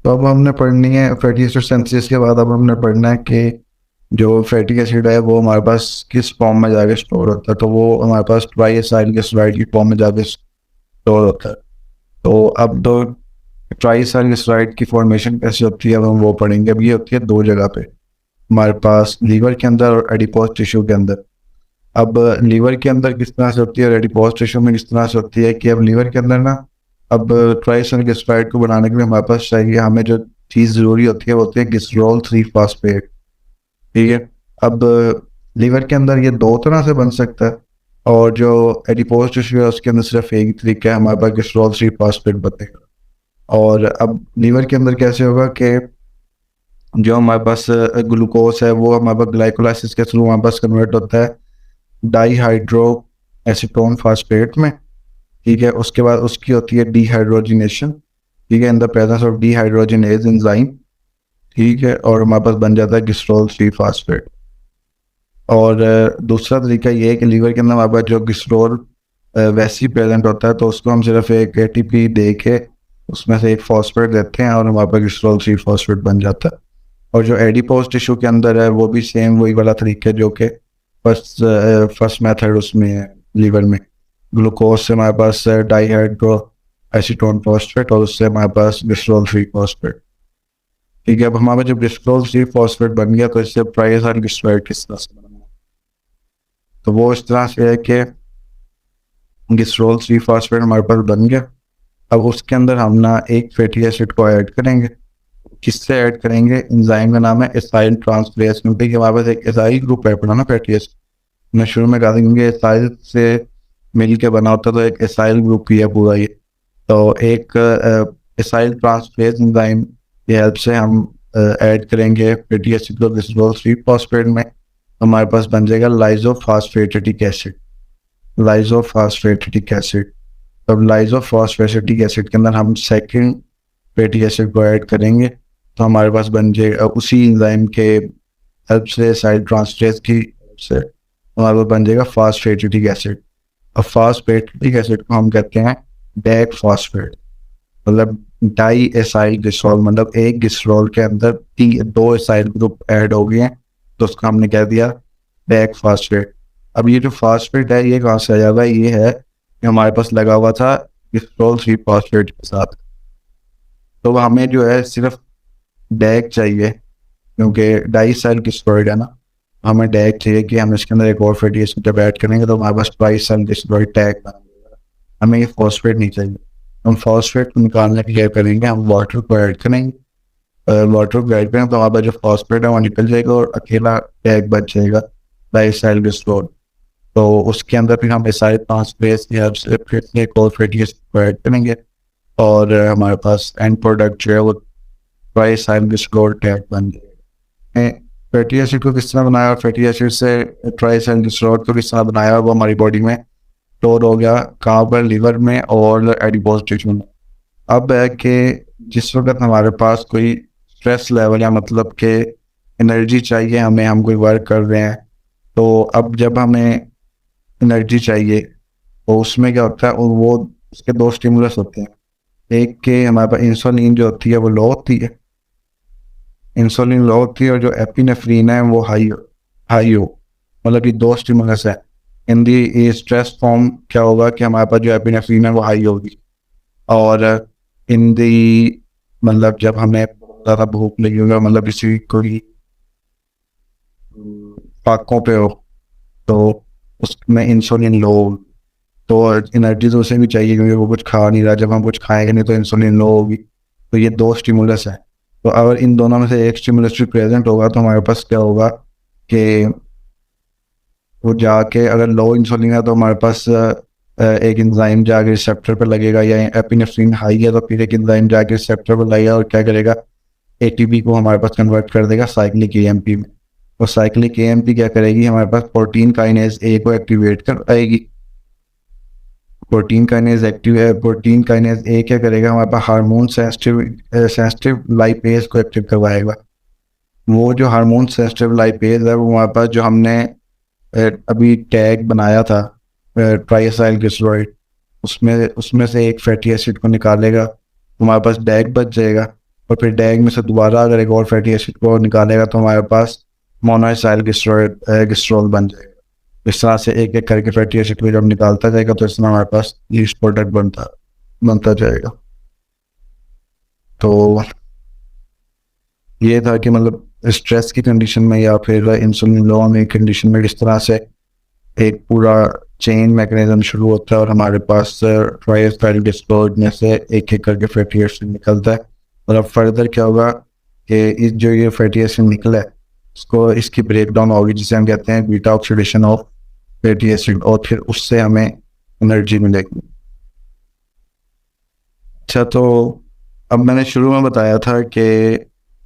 तो अब हमने पढ़नी है फैटी एसिड सिंथेसिस के बाद अब हमने पढ़ना है कि जो फैटी एसिड है वो हमारे पास किस फॉर्म में जाके स्टोर होता है। तो वो हमारे पास ट्राई एसाइल ग्लिसराइड की फॉर्म में जाके स्टोर होता है। तो अब तो ट्राई एसाइल ग्लिसराइड की फॉर्मेशन कैसे होती है अब हम वो पढ़ेंगे। अब ये होती है दो जगह पे, हमारे पास लीवर के अंदर और एडिपोज टिश्यू के अंदर। अब लीवर के अंदर किस तरह से होती है और एडिपोज टिश्यू में किस तरह से होती है कि अब लीवर के अंदर ना, अब ट्राइसल्फाइड को बनाने के लिए हमारे पास चाहिए, हमें जो चीज़ ज़रूरी होती है वो होती है ग्लिसरॉल 3 फास्फेट। ठीक है। अब लीवर के अंदर ये दो तरह से बन सकता है और जो एडिपोज टिश्यू है उसके अंदर सिर्फ एक ही तरीका है, हमारे पास ग्लिसरॉल 3 फास्फेट बनेगा। और अब लीवर के अंदर कैसे होगा कि जो हमारे पास ग्लूकोज है वो हमारे पास ग्लाइकोलाइसिस के थ्रू हमारे पास कन्वर्ट होता है डाईहाइड्रो एसीटोन फास्फेट में। ठीक है। उसके बाद उसकी होती है डीहाइड्रोजिनेशन। ठीक है, in the presence of dehydrogenase enzyme. ठीक है, और हमारे पास बन जाता है ग्लिसरॉल 3 फास्फेट। और दूसरा तरीका ये है कि लीवर के अंदर हमारे पास जो ग्लिसरॉल वैसे ही प्रेजेंट होता है तो उसको हम सिर्फ एक एटीपी दे के उसमें से एक फॉस्फेट देते हैं और हमारे पास ग्लिसरॉल 3 फास्फेट बन जाता है। और जो एडिपोज टिश्यू के अंदर है वो भी सेम वही वाला तरीका है जो कि फर्स्ट मेथड उसमें है लीवर में। ग्लूकोज से हमारे पास डाईहाइड्रो एसीटोन फॉस्फेट और उससे हमारे पास ग्लिसरॉल 3 फास्फेट। ठीक है। अब हमारे जो ग्लिसरॉल 3 फास्फेट बन गया तो इससे ट्राइएथाइल ग्लिसराइड किस तरह से बनना है, तो वो इस तरह से है कि ग्लिसरॉल 3 फास्फेट हमारे पास बन गया। अब उसके अंदर हम ना एक फैटी एसिड को ऐड करेंगे। किससे ऐड करेंगे? एंजाइम का नाम है एसाइल ट्रांसफरेज, क्योंकि हमारे पास एक एसाइल ग्रुप है पढ़ा ना फैटी एसिड। मैं शुरू में कहा था क्योंकि एसाइल से मिल के बना होता तो एक एसाइल ग्रुप ही है पूरा ये। तो एक एसाइल ट्रांसफरेज एंजाइम की हेल्प से हम ऐड करेंगे फैटी एसिड को ग्लिसरॉल 3 फास्फेट में। हमारे पास बन जाएगा लाइजोफॉस्फेटिक एसिड। लाइजोफॉस्फेटिक एसिड। अब लाइजोफॉस्फेटिक एसिड के अंदर हम सेकंड फैटी एसिड को ऐड करेंगे तो हमारे पास बन जाएगा उसी एंजाइम के हेल्प से एसाइल ट्रांसफरेज की हेल्प से हमारे पास बन जाएगा फास्फेटिक एसिड। अब फास्फेटिक एसिड को हम कहते हैं डैक फास्फेट, मतलब डाई एसाइल ग्लिसरॉल, मतलब एक ग्लिसरॉल के अंदर दो एसाइल ग्रुप ऐड हो गए हैं तो उसको हमने कह दिया डैक फास्फेट। अब ये जो फास्फेट है ये कहाँ से आया हुआ है? ये है कि हमारे पास लगा हुआ था ग्लिसरॉल 3 फास्फेट के साथ। तो हमें जो है सिर्फ डैक चाहिए क्योंकि डाई एसाइल ग्लिसरॉइड है ना, हमें डैक चाहिए कि हम इसके अंदर एक और फैटी एसिड जब ऐड करेंगे तो हमारे पास ट्राई एसाइल ग्लिसरॉइड डैक बन जाएगा। हमें ये फॉस्फेट नहीं चाहिए। हम फॉस्फेट को निकालने के लिए करेंगे, हम वाटर को ऐड करेंगे। वाटर को ऐड करेंगे तो हमारा जो फॉस्फेट है वो निकल जाएगा और अकेला डैक बच जाएगा डाई एसाइल ग्लिसरॉल। तो उसके अंदर फिर हम एसाइल ट्रांसफरेज की हेल्प से फिर से एक और फैटी एसिड को ऐड करेंगे और हमारे पास एंड प्रोडक्ट जो है वो ट्राई एसाइल ग्लिसरॉल डैक बन जाएगा। फैटी एसिड को किस तरह बनाया और फैटी एसिड से ट्राई एसाइल ग्लिसरॉल को किस तरह बनाया वो हमारी बॉडी में स्टोर हो गया, कहाँ पर? लीवर में और एडिपोज टिश्यू में। अब है कि जिस वक्त हमारे पास कोई स्ट्रेस लेवल या मतलब कि एनर्जी चाहिए हमें, हम कोई वर्क कर रहे हैं तो अब जब हमें एनर्जी चाहिए तो उसमें क्या होता है, और वो उसके दो स्टिमुलस होते हैं। एक के हमारे पास इंसुलिन जो होती है वो लो होती है, इंसुलिन लो होती है, और जो एपिनेफ्रीन है वो हाई हाई हो। मतलब ये दो स्टिमुलस है। इन दी स्ट्रेस फॉर्म क्या होगा कि हमारे पास जो एपिनेफ्रीन है वो हाई होगी, और इन दी मतलब जब हमें ज़्यादा भूख लगी होगी, मतलब किसी कोई फाकों पे हो तो उसमें इंसुलिन लो, तो एनर्जी तो उसे भी चाहिए क्योंकि वो कुछ खा नहीं रहा। जब हम कुछ खाएंगे नहीं तो इंसुलिन लो होगी। तो ये दो स्टिमुलस है। तो अगर इन दोनों में से एक स्टिमुलस भी प्रेजेंट होगा तो हमारे पास क्या होगा कि वो जाके, अगर लो इंसुलिन है तो हमारे पास एक एंजाइम जाके रिसेप्टर पर लगेगा, या एपिनेफ्रीन हाई है तो फिर एक एंजाइम जाके रिसेप्टर पर लगेगा और क्या करेगा, एटीपी को हमारे पास कन्वर्ट कर देगा साइक्लिक एएमपी में। और साइक्लिक एएमपी क्या करेगी, हमारे पास प्रोटीन काइनेज ए को एक्टिवेट कर आएगी। प्रोटीन काइनेज ए क्या करेगा, हमारे पास हार्मोन सेंसिटिव लाइपेज को एक्टिव करवाएगा। वो जो हार्मोन सेंसिटिव लाइपेज है वो हमारे पास जो हमने अभी टैग बनाया था ट्राई एसाइल ग्लिसरॉइड, उसमें से एक फैटी एसिड को निकालेगा तो हमारे पास डैग बच जाएगा। और फिर डैग में से दोबारा अगर एक और फैटी एसिड को निकालेगा तो हमारे पास मोनोएसाइल ग्लिसरॉल बन जाएगा। इस तरह से एक एक करके फैटी एसिड को जब निकालता जाएगा तो इस तरह हमारे पास यीस्ट प्रोडक्ट बनता जाएगा। तो ये था कि मतलब स्ट्रेस की कंडीशन में या फिर इंसुलिन लो में कंडीशन में किस तरह से एक पूरा चेन मैकेनिज्म शुरू होता है और हमारे पास ट्राइएस्टाइल ग्लिसरॉल में से एक एक करके फैटी एसिड निकलता है। और अब फर्दर क्या होगा कि इस जो ये फैटी एसिड निकला है इसको इसकी ब्रेक डाउन होगी जिसे हम कहते हैं beta oxidation of fatty acid, और फिर उससे हमें एनर्जी मिलेगी। अच्छा, तो अब मैंने शुरू में बताया था कि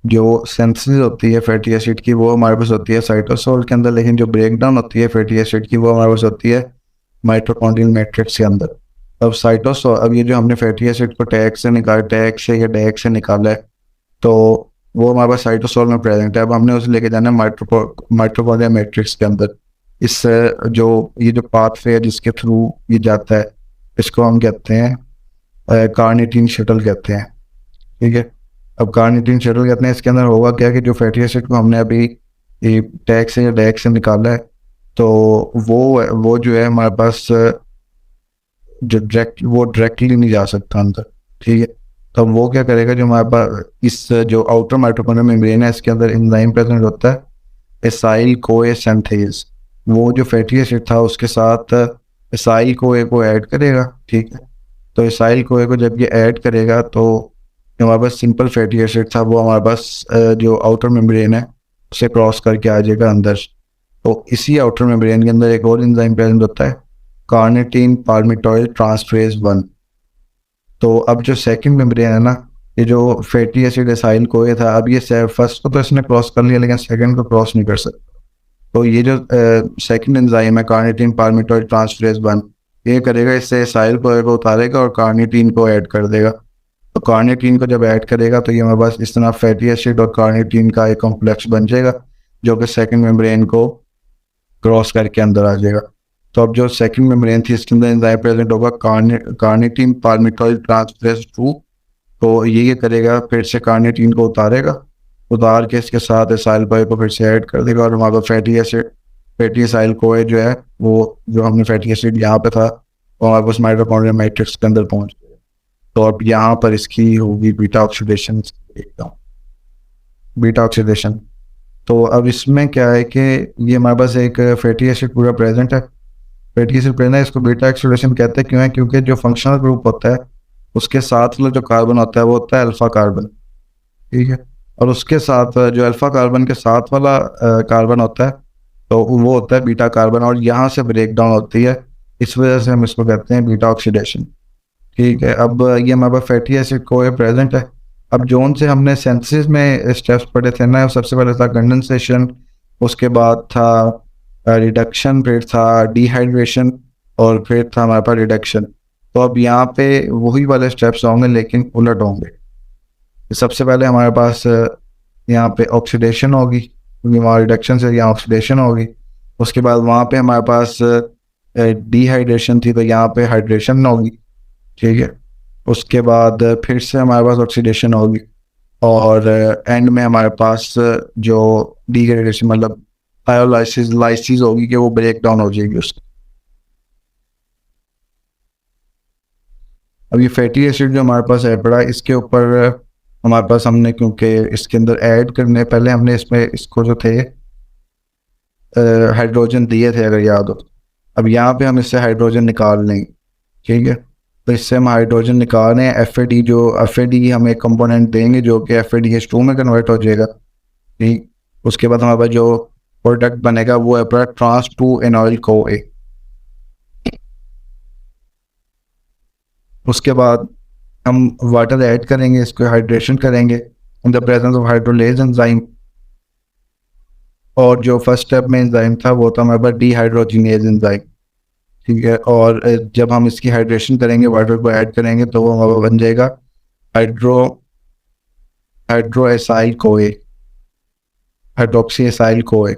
जो सिंथेसिस होती है फैटी एसिड की वो हमारे पास होती है साइटोसोल के अंदर, लेकिन जो ब्रेक डाउन होती है फैटी एसिड की वो हमारे पास होती है माइटोकॉन्ड्रियल मैट्रिक्स के अंदर। अब ये जो हमने फैटी एसिड को टैग से या डैग से निकाला है तो वो हमारे पास साइटोसोल में प्रेजेंट है। अब हमने उसे लेके जाना है माइटोकॉन्ड्रियल मैट्रिक्स के अंदर। इससे जो ये जो पाथवे है जिसके थ्रू ये जाता है इसको हम कहते हैं कार्निटीन शटल कहते हैं। ठीक है, अब कार्निटीन शटल कहते हैं, इसके अंदर होगा क्या कि जो फैटी एसिड को हमने अभी टैग से या डैग से निकाला है तो वो जो है हमारे पास जो डायरेक्टली नहीं जा सकता अंदर। ठीक है, तो वो क्या करेगा, जो हमारे पास इस जो आउटर माइटोकॉन्ड्रियल मेम्ब्रेन है इसके अंदर एंजाइम प्रेजेंट होता है एसाइल कोए सिंथेज। वो जो फैटी एसिड था उसके साथ एसाइल कोए को ऐड करेगा। ठीक है, तो एसाइल कोए को जब ये ऐड करेगा तो जो हमारे पास सिंपल फैटी एसिड था वो हमारे पास जो आउटर मेम्ब्रेन है उसे क्रॉस करके आ जाएगा अंदर। तो इसी आउटर मेम्ब्रेन के अंदर एक और एंजाइम प्रेजेंट होता है कार्निटीन पाल्मिटॉइल ट्रांसफेरेज 1। तो अब जो सेकंड मेम्ब्रेन है ना, ये जो फैटी एसिड एसाइल कोए था, अब ये फर्स्ट को तो इसने क्रॉस कर लिया लेकिन सेकंड को क्रॉस नहीं कर सकता। तो ये जो सेकंड एंजाइम है कार्निटीन पाल्मिटॉइल ट्रांसफेरेज 1 ये करेगा, इससे एसाइल कोए को उतारेगा और कार्निटीन को ऐड कर देगा। तो कार्निटीन को जब ऐड करेगा तो ये हमारे पास इस तरह फैटी एसिड और कार्निटीन का एक कॉम्प्लेक्स बन जाएगा जो कि सेकंड मेम्ब्रेन को क्रॉस करके अंदर आ जाएगा। तो अब जो सेकंड मेम्ब्रेन थी इसके अंदर एंजाइम प्रेजेंट होगा कार्निटीन पाल्मिटॉइल ट्रांसफेरेज 2। तो ये करेगा, फिर से कार्निटीन को उतार के इसके साथ एसाइल कोए को फिर से ऐड कर देगा और हमारा फैटी एसाइल कोए जो है वो जो हमने फैटी एसिड यहाँ पे था वो हमारे पास माइटोकॉन्ड्रियल मैट्रिक्स के अंदर पहुँच गया। तो अब यहाँ पर इसकी होगी बीटा ऑक्सीडेशन। बीटा ऑक्सीडेशन, तो अब इसमें क्या है कि ये हमारे पास एक फैटी एसिड पूरा प्रेजेंट है, फैटी एसिड प्रेजेंट है, इसको बीटा ऑक्सीडेशन कहते हैं। क्यों है? क्योंकि जो फंक्शनल ग्रुप होता है उसके साथ वाला जो कार्बन होता है वो होता है अल्फा कार्बन। ठीक है, और उसके साथ जो अल्फा कार्बन के साथ वाला कार्बन होता है तो वो होता है बीटा कार्बन, और यहाँ से ब्रेक डाउन होती है, इस वजह से हम इसको कहते हैं बीटा ऑक्सीडेशन। ठीक है, अब ये हमारे फैटी एसिड को प्रेजेंट है। अब जोन से हमने सिंथेसिस में स्टेप्स पढ़े थे ना, सबसे पहले था कंडेंसेशन, उसके बाद था रिडक्शन, फिर था डिहाइड्रेशन और फिर था हमारे पास रिडक्शन। तो अब यहाँ पे वही वाले स्टेप्स होंगे लेकिन उलट होंगे। सबसे पहले हमारे पास यहाँ पे ऑक्सीडेशन होगी, क्योंकि वहाँ रिडक्शन से यहाँ ऑक्सीडेशन होगी। उसके बाद वहाँ पे हमारे पास डिहाइड्रेशन थी तो यहाँ पे हाइड्रेशन होगी। ठीक है, उसके बाद फिर से हमारे पास ऑक्सीडेशन होगी और एंड में हमारे पास जो डिग्रेडेशन मतलब लाइसिस होगी कि वो ब्रेक डाउन हो जाएगी उसकी। अब ये फैटी एसिड जो हमारे पास है पड़ा, इसके ऊपर हमारे पास हमने क्योंकि इसके अंदर ऐड करने पहले हमने इसमें इसको जो थे हाइड्रोजन दिए थे अगर याद हो। अब यहाँ पे हम इससे हाइड्रोजन निकाल लेंगे। ठीक है, तो इससे हम हाइड्रोजन निकाल रहे हैं FAD, जो FAD हम एक कंपोनेंट देंगे जो कि FADH2 में कन्वर्ट हो जाएगा। ठीक, उसके बाद हमारे पास जो प्रोडक्ट बनेगा वो है ट्रांस 2 एनॉइल CoA। उसके बाद हम वाटर ऐड करेंगे, इसको हाइड्रेशन करेंगे in the presence of hydrolase enzyme, और जो फर्स्ट स्टेप में एंजाइम था वो था हमारे पास डिहाइड्रोजिनेज एंजाइम। ठीक है, और जब हम इसकी हाइड्रेशन करेंगे वाटर को ऐड करेंगे तो वो हमारा बन जाएगा हाइड्रोएसाइल कोए, हाइड्रोक्सी एसाइल कोए।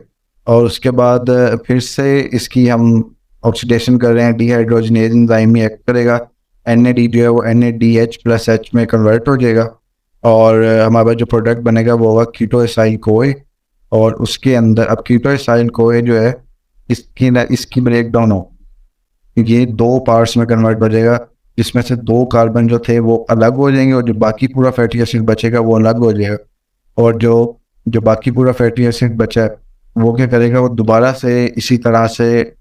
और उसके बाद फिर से इसकी हम ऑक्सीडेशन कर रहे हैं, डिहाइड्रोजिनेज एंजाइम ही एक्ट करेगा, NAD जो है वो NADH+H में कन्वर्ट हो जाएगा। और हमारे पास जो प्रोडक्ट बनेगा वो होगा कीटो एसाइल कोए। और उसके अंदर अब कीटो एसाइल कोए जो है इसकी ब्रेक डाउन हो, ये दो पार्ट्स में कन्वर्ट हो जाएगा, जिसमें से दो कार्बन जो थे वो अलग हो जाएंगे और जो बाकी पूरा फैटी एसिड बचेगा वो अलग हो जाएगा। और जो जो बाकी पूरा फैटी एसिड बचा है वो क्या करेगा, वो दोबारा से इसी तरह से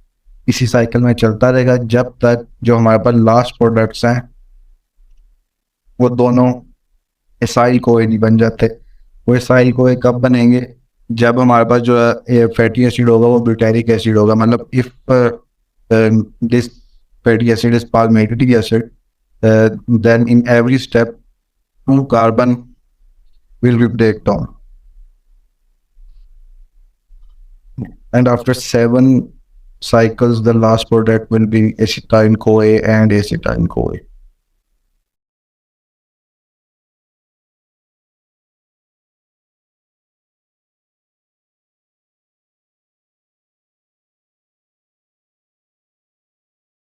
इसी साइकिल में चलता रहेगा जब तक जो हमारे पास लास्ट प्रोडक्ट्स हैं वो दोनों एसाइल कोए नहीं बन जाते। वो एसाइल कोए कब बनेंगे, जब हमारे पास जो फैटी एसिड होगा वो ब्यूटेरिक एसिड होगा। मतलब if this fatty acid is palmitic acid, then in every step two carbon will be break down, and after 7 cycles the last product will be acetyl CoA and acetyl CoA.